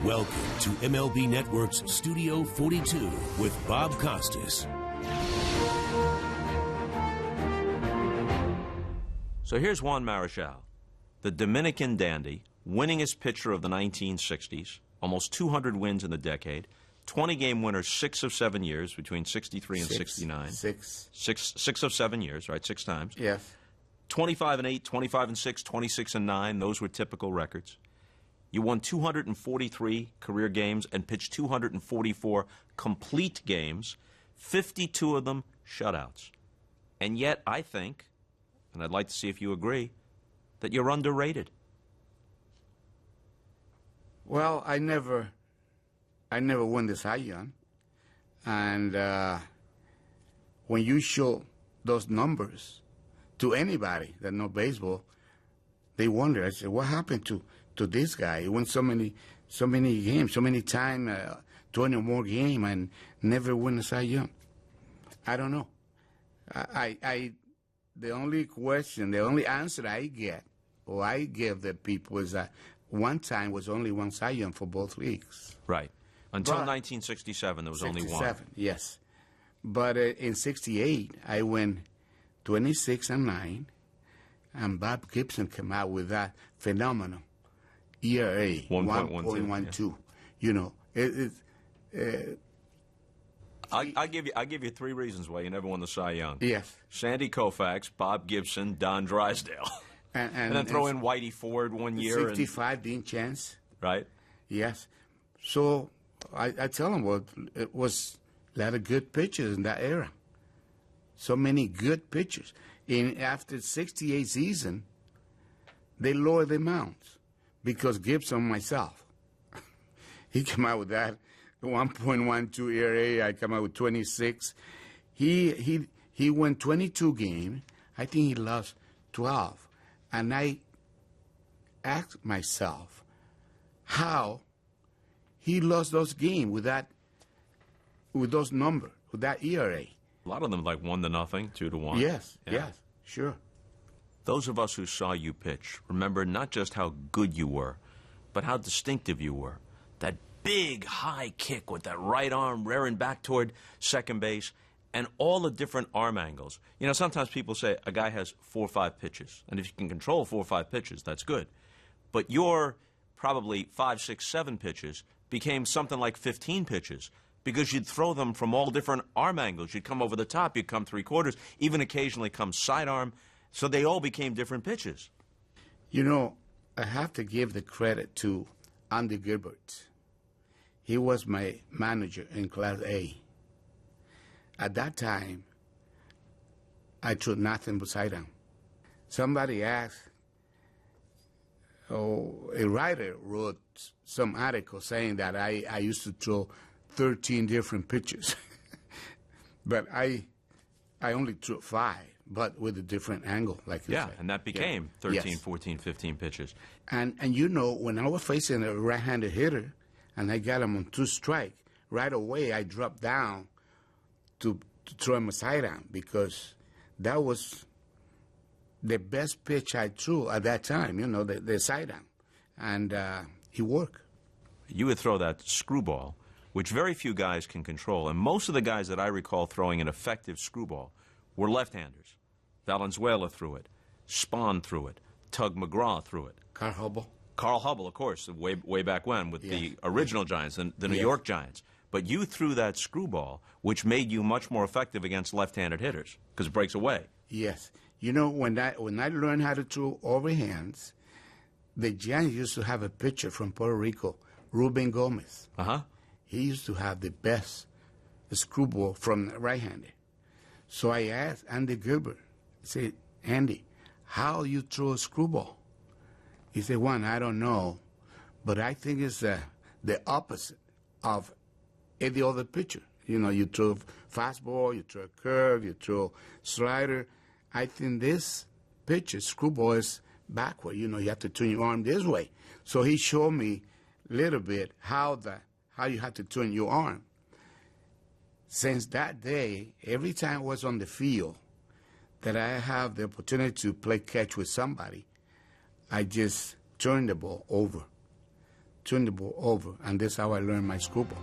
Welcome to MLB Network's Studio 42 with Bob Costas. So here's Juan Marichal, the Dominican dandy, winningest pitcher of the 1960s, almost 200 wins in the decade, 20-game winner 6 of 7 years between 63 and 69. Six of 7 years, right? 6 times. Yes. 25 and 8, 25 and 6, 26 and 9. Those were typical records. You won 243 career games and pitched 244 complete games, 52 of them shutouts. And yet I think, and I'd like to see if you agree, that you're underrated. Well, I never won the Cy Young. And when you show those numbers to anybody that knows baseball, they wonder. I said, what happened to this guy? He won so many games, so many times, 20 or more games, and never win the Cy Young. I don't know. The only question, the only answer I get, or I give the people, is that one time was only one Cy Young for both leagues. Right. Until 1967, there was only one. Yes. But in 68, I went 26 and 9, and Bob Gibson came out with that phenomenal ERA, 1.12. Yeah. You know, I'll give you 3 reasons why you never won the Cy Young. Yes. Sandy Koufax, Bob Gibson, Don Drysdale. And then throw in Whitey Ford one year. 65, Dean Chance. Right. Yes. So I tell them, well, it was a lot of good pitchers in that era. So many good pitchers. After 68 season, they lowered the amounts because Gibson, myself, he came out with that 1.12 ERA. I come out with 26. He won 22 games. I think he lost 12. And I asked myself how he lost those games with those numbers, with that ERA. A lot of them like 1-0, 2-1. Yes, yes, sure. Those of us who saw you pitch remember not just how good you were, but how distinctive you were. That big high kick with that right arm rearing back toward second base, and all the different arm angles. You know, sometimes people say a guy has 4 or 5 pitches, and if you can control 4 or 5 pitches, that's good. But your probably 5, 6, 7 pitches became something like 15 pitches because you'd throw them from all different arm angles. You'd come over the top, you'd come 3/4, even occasionally come sidearm. So they all became different pitches. You know, I have to give the credit to Andy Gilbert. He was my manager in Class A. At that time, I threw nothing but sidearm. Somebody asked, a writer wrote some article saying that I used to throw 13 different pitches. But I only threw 5, but with a different angle, like you said. And that became 13, 14, 15 pitches. And you know, when I was facing a right-handed hitter, and I got him on 2 strikes, right away I dropped down to throw him a sidearm because that was the best pitch I threw at that time, you know, the sidearm. And he worked. You would throw that screwball, which very few guys can control. And most of the guys that I recall throwing an effective screwball were left-handers. Valenzuela threw it. Spahn threw it. Tug McGraw threw it. Carl Hubble. Carl Hubble, of course, way back when with the original Giants, the New York Giants. But you threw that screwball, which made you much more effective against left-handed hitters because it breaks away. Yes. You know, when I learned how to throw overhands, the Giants used to have a pitcher from Puerto Rico, Ruben Gomez. Uh-huh. He used to have the best screwball from right-handed. So I asked Andy Gilbert, I said, Andy, how you throw a screwball? He said, Juan, I don't know, but I think it's the opposite of any other pitcher. You know, you throw fastball, you throw curve, you throw slider. I think this pitcher, screwball, is backward. You know, you have to turn your arm this way. So he showed me a little bit how you have to turn your arm. Since that day, every time I was on the field that I have the opportunity to play catch with somebody, I just turn the ball over turn the ball over, and that's how I learned my screwball.